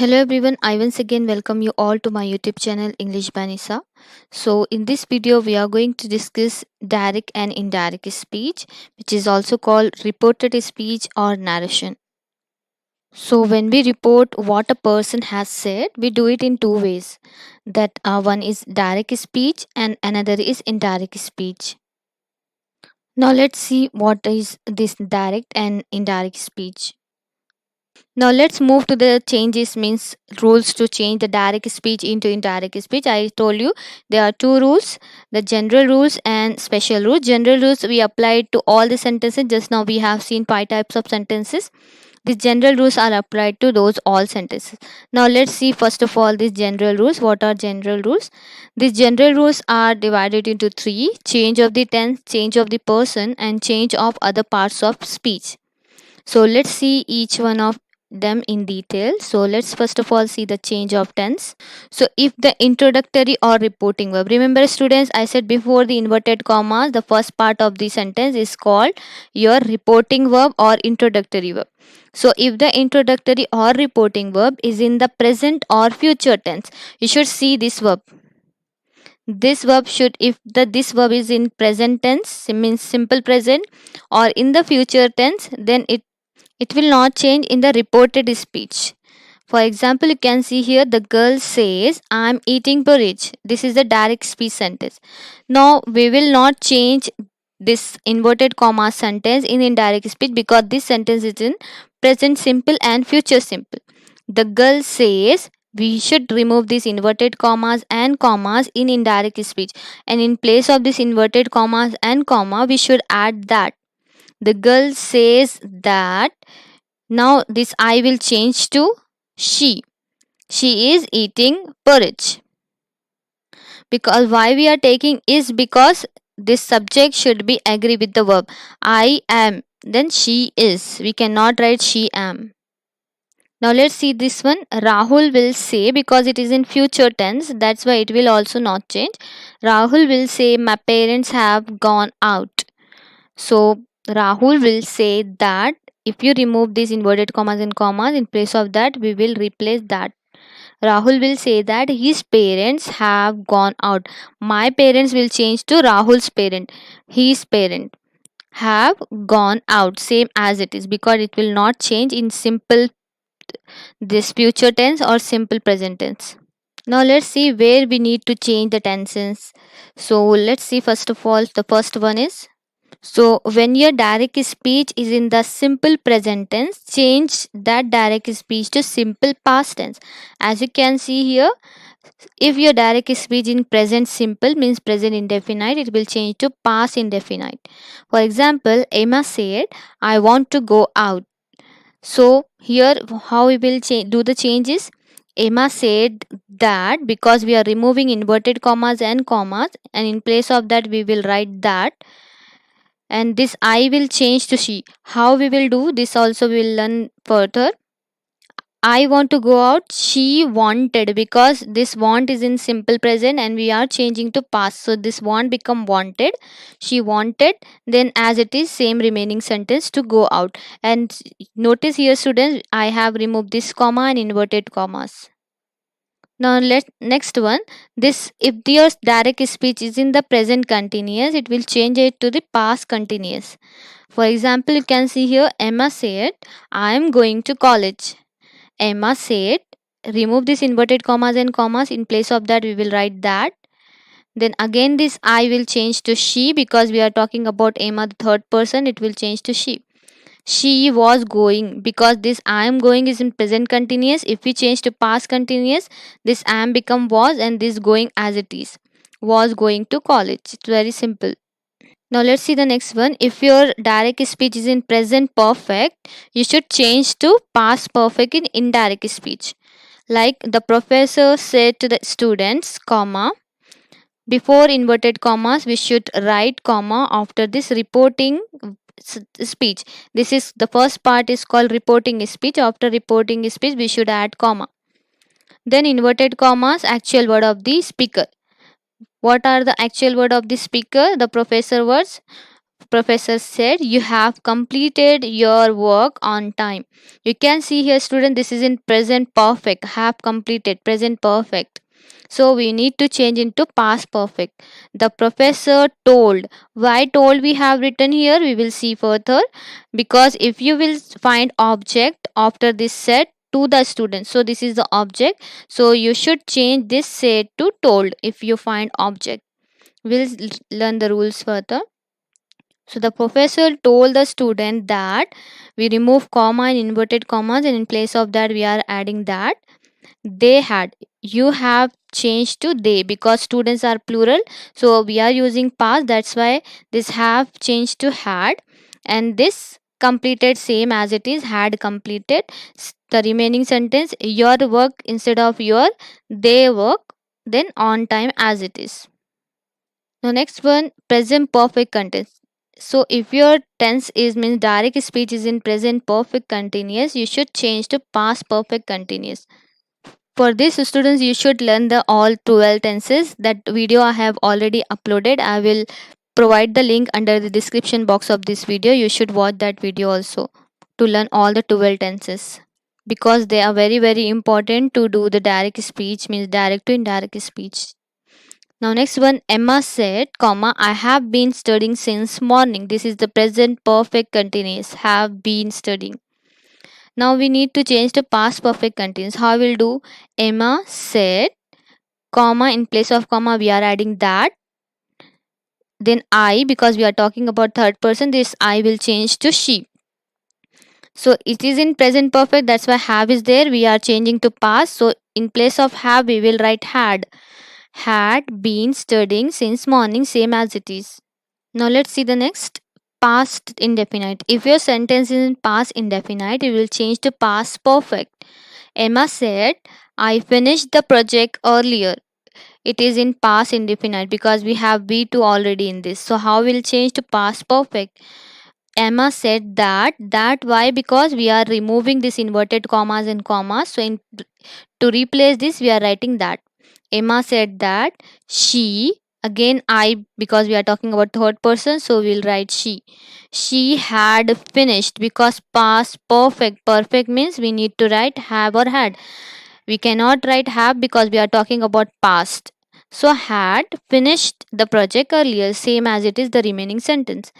Hello everyone, I once again welcome you all to my YouTube channel English Banisa. So in this video we are going to discuss direct and indirect speech, which is also called reported speech or narration. So when we report what a person has said, we do it in two ways. That one is direct speech and another is indirect speech. Now let's see what is this direct and indirect speech. Now let's move to the changes means rules to change the direct speech into indirect speech. I told you there are two rules, the general rules and special rules. General rules we applied to all the sentences. Just now we have seen five types of sentences. These general rules are applied to those all sentences. Now let's see first of all these general rules. What are general rules? These general rules are divided into three: change of the tense, change of the person, and change of other parts of speech. So let's see each one of them in detail. So let's first of all see the change of tense. So if the introductory or reporting verb, remember students, I said before the inverted commas, the first part of the sentence is called your reporting verb or introductory verb. So if the introductory or reporting verb is in the present or future tense, you should see this verb. This verb should, if the this verb is in present tense, means simple present, or in the future tense, then it will not change in the reported speech. For example, you can see here the girl says, I'm eating porridge. This is the direct speech sentence. Now, we will not change this inverted comma sentence in indirect speech because this sentence is in present simple and future simple. The girl says, we should remove these inverted commas and commas in indirect speech, and in place of this inverted commas and comma we should add that. The girl says that. Now this I will change to she. She is eating porridge. Because why we are taking is because this subject should be agree with the verb. I am. Then she is. We cannot write she am. Now let's see this one. Rahul will say, because it is in future tense, that's why it will also not change. Rahul will say, my parents have gone out. So Rahul will say that. If you remove these inverted commas and commas, in place of that, we will replace that. Rahul will say that his parents have gone out. My parents will change to Rahul's parent. His parent have gone out. Same as it is because it will not change in simple this future tense or simple present tense. Now let's see where we need to change the tenses. So let's see first of all the first one is, so when your direct speech is in the simple present tense, change that direct speech to simple past tense. As you can see here, if your direct speech in present simple means present indefinite, it will change to past indefinite. For example, Emma said, I want to go out. So here how we will do the changes. Emma said that, because we are removing inverted commas and commas, and in place of that we will write that, and this I will change to she. How we will do this also we will learn further. I want to go out. She wanted, because this want is in simple present and we are changing to past. So this want become wanted. She wanted. Then as it is same remaining sentence to go out. And notice here students, I have removed this comma and inverted commas. Now let next one. This, if your direct speech is in the present continuous, it will change it to the past continuous. For example, you can see here Emma said, I am going to college. Emma said, remove this inverted commas and commas. In place of that, we will write that. Then again, this I will change to she because we are talking about Emma, the third person. It will change to she. She was going, because this I am going is in present continuous. If we change to past continuous, this I am become was and this going as it is. Was going to college. It's very simple. Now let's see the next one. If your direct speech is in present perfect, you should change to past perfect in indirect speech. Like the professor said to the students, comma, before inverted commas, we should write comma after this reporting speech. This is the first part is called reporting speech. After reporting speech, we should add comma. Then inverted commas, actual word of the speaker. What are the actual word of the speaker? The professor words. professor said you have completed your work on time. You can see here student, this is in present perfect, have completed present perfect. So we need to change into past perfect. The professor told. Why told we have written here? We will see further. Because if you will find object after this said to the student. So this is the object. So you should change this said to told if you find object. We'll learn the rules further. So the professor told the student that we remove comma and inverted commas, and in place of that we are adding that they had. You have changed to they because students are plural. So we are using past. That's why this have changed to had, and this completed same as it is had completed. The remaining sentence your work instead of your they work, then on time as it is. Now next one, present perfect continuous. So if your tense is means direct speech is in present perfect continuous, you should change to past perfect continuous. For this students, you should learn the all 12 tenses. That video I have already uploaded. I will provide the link under the description box of this video. You should watch that video also to learn all the 12 tenses because they are very important to do the direct speech means direct to indirect speech. Now next one, Emma said, comma, I have been studying since morning. This is the present perfect continuous. Have been studying. Now we need to change to past perfect continuous. How we'll do? Emma said, comma, in place of comma we are adding that. Then I, because we are talking about third person, this I will change to she. So it is in present perfect. That's why have is there. We are changing to past. So in place of have we will write had. Had been studying since morning, same as it is. Now let's see the next, past indefinite. If your sentence is in past indefinite, you will change to past perfect. Emma said, I finished the project earlier. It is in past indefinite because we have be2 already in this. So how will change to past perfect? Emma said that why? Because we are removing this inverted commas and commas. So to replace this we are writing that. Emma said that she, again I, because we are talking about third person, so we'll write she. She had finished because past perfect. Perfect means we need to write have or had. We cannot write have because we are talking about past. So had finished the project earlier, same as it is the remaining sentence.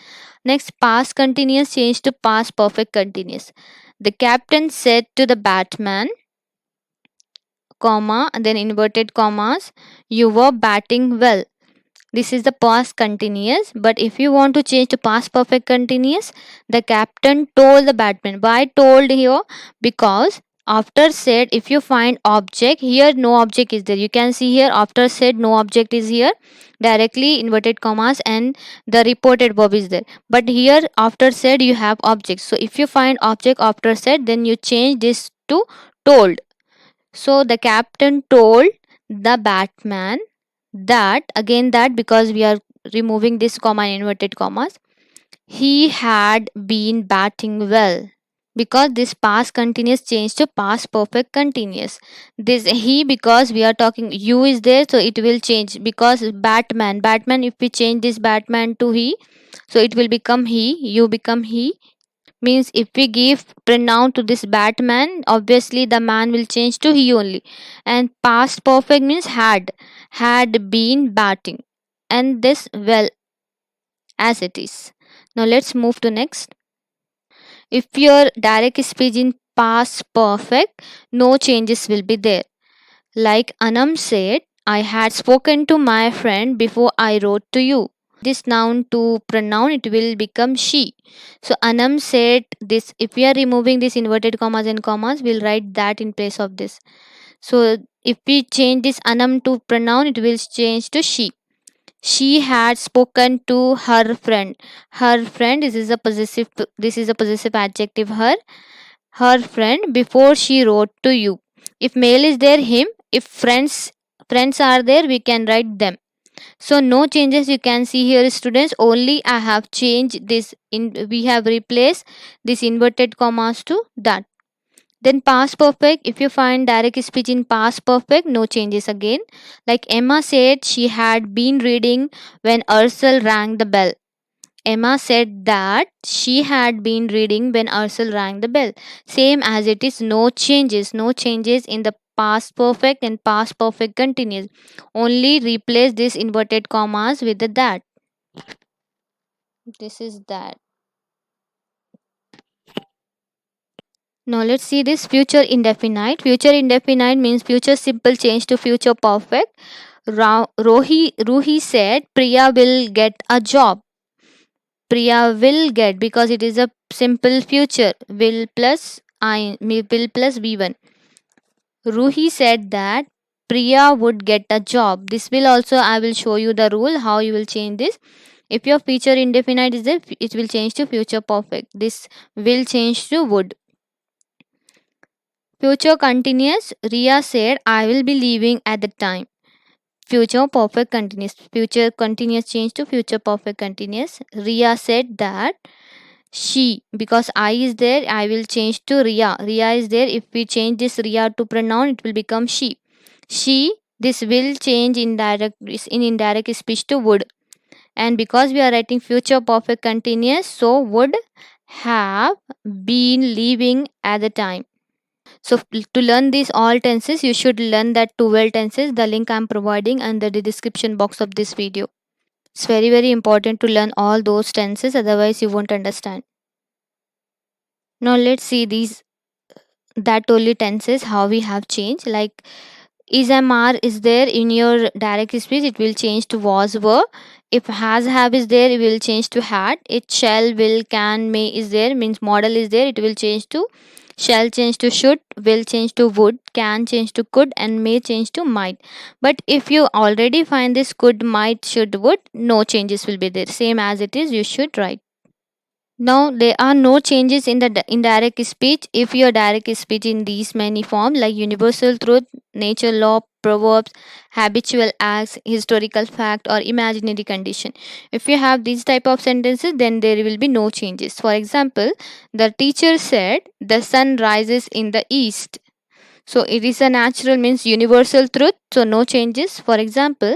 Next, past continuous change to past perfect continuous. The captain said to the batman, comma, and then inverted commas, you were batting well. This is the past continuous, but if you want to change to past perfect continuous, the captain told the batman. Why told here? Because after said, if you find object here, no object is there. You can see here after said, no object is here. Directly inverted commas and the reported verb is there. But here after said you have object. So if you find object after said, then you change this to told. So the captain told the batman that, again that because we are removing this comma and inverted commas, he had been batting well. Because this past continuous changed to past perfect continuous. This he, because we are talking you is there, so it will change. Because batman, if we change this batman to he, so it will become he, you become he. Means if we give pronoun to this batman, obviously the man will change to he only. And past perfect means had been batting, and this well as it is. Now let's move to next. If your direct speech in past perfect, no changes will be there. Like Anam said, I had spoken to my friend before I wrote to you. This noun to pronoun, it will become she. So Anam said this. If we are removing this inverted commas and commas, we'll write that in place of this. So if we change this Anam to pronoun, it will change to she. She had spoken to her friend. Her friend, this is a possessive adjective her friend before she wrote to you. If male is there, him. If friends are there, we can write them. So no changes you can see here students, only I have changed this in, we have replaced this inverted commas to that. Then past perfect, if you find direct speech in past perfect, no changes again. Like Emma said she had been reading when Ursel rang the bell. Emma said that she had been reading when Ursula rang the bell. Same as it is, no changes. No changes in the past perfect and past perfect continuous. Only replace this inverted commas with the that. This is that. Now let's see this future indefinite. Future indefinite means future simple change to future perfect. Ruhi said Priya will get a job. Priya will get because it is a simple future. Will plus will plus V1. Ruhi said that Priya would get a job. This will also, I will show you the rule how you will change this. If your future indefinite is there, it will change to future perfect. This will change to would. Future continuous. Ria said, I will be leaving at the time. Future perfect continuous. Future continuous change to future perfect continuous. Ria said that she, because I is there, I will change to Ria. Ria is there. If we change this Ria to pronoun, it will become she. She, this will change in indirect speech to would. And because we are writing future perfect continuous, so would have been leaving at the time. So to learn these all tenses, you should learn that 12 tenses. The link I'm providing under the description box of this video. It's very very important to learn all those tenses, otherwise you won't understand. Now let's see these that only tenses how we have changed. Like is am are is there in your direct speech, it will change to was were. If has have is there, it will change to had. It shall will can may is there means model is there, it will change to shall, change to should, will change to would, can change to could, and may change to might. But if you already find this could, might, should, would, no changes will be there, same as it is you should write. Now there are no changes in the indirect speech if your direct speech in these many forms like universal truth, nature law, proverbs, habitual acts, historical fact, or imaginary condition. If you have these type of sentences, then there will be no changes. For example, the teacher said the sun rises in the east. So it is a natural means universal truth. So no changes. For example,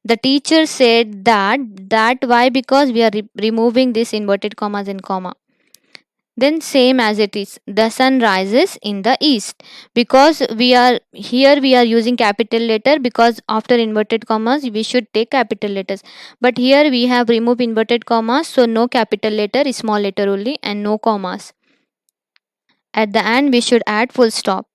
the teacher said that why, because we are removing this inverted commas and comma. Then same as it is, the sun rises in the east, because we are here we are using capital letter, because after inverted commas we should take capital letters, but here we have removed inverted commas, so no capital letter, small letter only, and no commas. At the end we should add full stop.